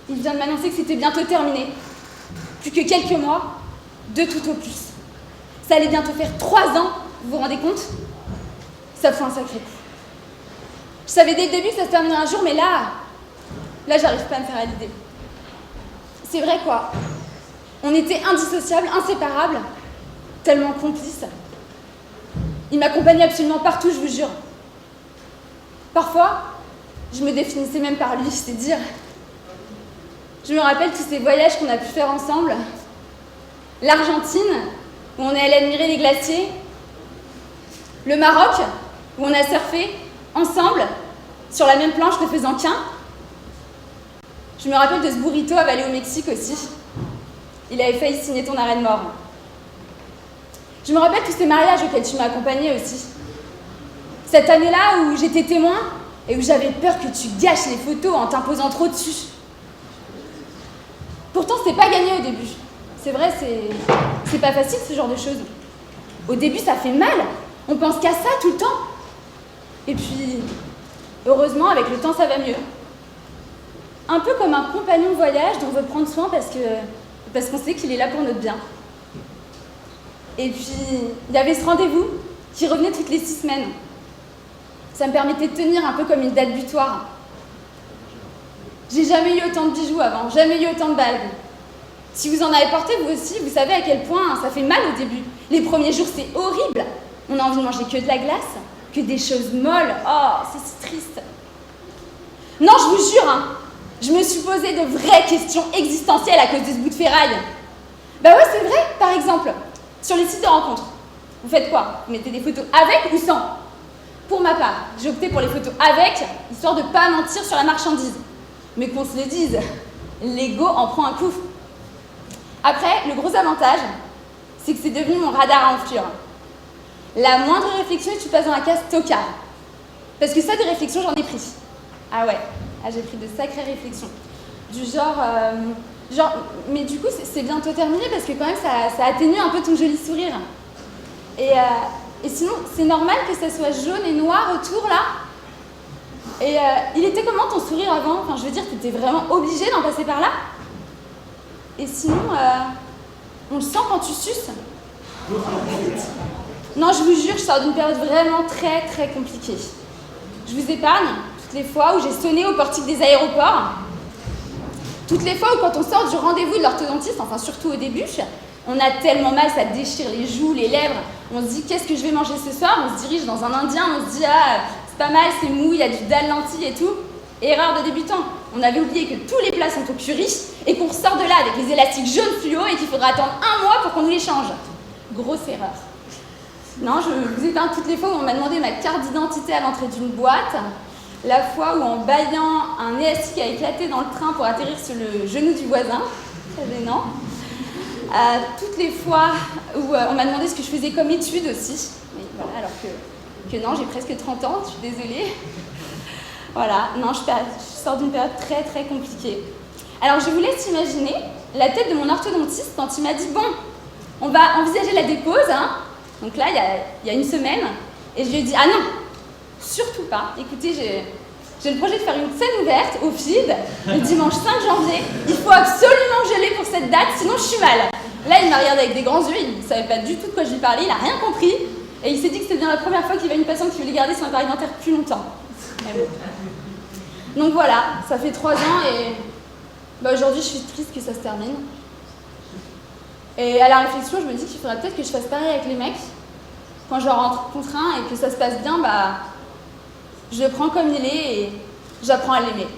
il vient de m'annoncer que c'était bientôt terminé. Plus que quelques mois, 2 tout au plus. Ça allait bientôt faire 3 ans, vous vous rendez compte? Ça fait un sacré coup. Je savais dès le début que ça se terminerait un jour, mais là, j'arrive pas à me faire à l'idée. C'est vrai quoi. On était indissociables, inséparables, tellement complices. Il m'accompagnait absolument partout, je vous jure. Parfois, je me définissais même par lui, c'est dire. Je me rappelle tous ces voyages qu'on a pu faire ensemble. L'Argentine, où on est allé admirer les glaciers. Le Maroc, où on a surfé ensemble sur la même planche ne faisant qu'un. Je me rappelle de ce burrito avalé au Mexique aussi. Il avait failli signer ton arrêt de mort. Je me rappelle tous ces mariages auxquels tu m'as accompagnée aussi. Cette année-là où j'étais témoin et où j'avais peur que tu gâches les photos en t'imposant trop dessus. Pourtant, c'était pas gagné au début. C'est vrai, c'est pas facile ce genre de choses. Au début, ça fait mal. On pense qu'à ça tout le temps. Et puis, heureusement, avec le temps, ça va mieux. Un peu comme un compagnon de voyage dont on veut prendre soin parce qu'on sait qu'il est là pour notre bien. Et puis, il y avait ce rendez-vous qui revenait toutes les 6 semaines. Ça me permettait de tenir un peu comme une date butoir. J'ai jamais eu autant de bijoux avant, jamais eu autant de bagues. Si vous en avez porté vous aussi, vous savez à quel point ça fait mal au début. Les premiers jours, c'est horrible. On a envie de manger que de la glace, que des choses molles. Oh, c'est si triste. Non, je vous jure, hein, je me suis posé de vraies questions existentielles à cause de ce bout de ferraille. Bah ouais, c'est vrai, par exemple, sur les sites de rencontres. Vous faites quoi? Vous mettez des photos avec ou sans? Pour ma part, j'ai opté pour les photos avec, histoire de ne pas mentir sur la marchandise. Mais qu'on se le dise, l'ego en prend un coup. Après, le gros avantage, c'est que c'est devenu mon radar à enflure. La moindre réflexion et tu passes dans la case tocard. Parce que ça, des réflexions, j'en ai pris. Ah ouais, j'ai pris de sacrées réflexions. Du genre, mais du coup, c'est bientôt terminé parce que quand même, ça atténue un peu ton joli sourire. Et sinon, c'est normal que ça soit jaune et noir autour, là. Et il était comment ton sourire avant? Enfin, je veux dire, t'étais vraiment obligée d'en passer par là? Et sinon, on le sent quand tu suces? Non, je vous jure, je sors d'une période vraiment très, très compliquée. Je vous épargne toutes les fois où j'ai sonné au portique des aéroports, toutes les fois où quand on sort du rendez-vous de l'orthodontiste, enfin surtout au début, on a tellement mal, ça déchire les joues, les lèvres, on se dit qu'est-ce que je vais manger ce soir, on se dirige dans un indien, on se dit ah c'est pas mal, c'est mou, il y a du dalle lentilles et tout. Erreur de débutant, on avait oublié que tous les plats sont au curry et qu'on ressort de là avec les élastiques jaunes fluo et qu'il faudra attendre 1 mois pour qu'on nous les change. Grosse erreur. Non, je vous éteins toutes les fois où on m'a demandé ma carte d'identité à l'entrée d'une boîte, la fois où en bâillant un élastique a éclaté dans le train pour atterrir sur le genou du voisin, très gênant. Toutes les fois où on m'a demandé ce que je faisais comme étude aussi, mais voilà, alors que non, j'ai presque 30 ans, je suis désolée. Voilà, non, je sors d'une période très très compliquée. Alors je vous laisse imaginer la tête de mon orthodontiste quand il m'a dit « Bon, on va envisager la dépose, hein ». Donc là, il y a 1 semaine, et je lui ai dit « Ah non, surtout pas, écoutez, j'ai le projet de faire une scène ouverte au FID le dimanche 5 janvier. Il faut absolument que je l'ai pour cette date, sinon je suis mal. » Là, il m'a regardé avec des grands yeux, il ne savait pas du tout de quoi je lui parlais, il n'a rien compris. Et il s'est dit que c'était bien la première fois qu'il y avait une patiente qui voulait garder son appareil dentaire plus longtemps. Donc voilà, ça fait 3 ans et aujourd'hui je suis triste que ça se termine. Et à la réflexion, je me dis qu'il faudrait peut-être que je fasse pareil avec les mecs. Quand je rencontre un et que ça se passe bien, je le prends comme il est et j'apprends à l'aimer.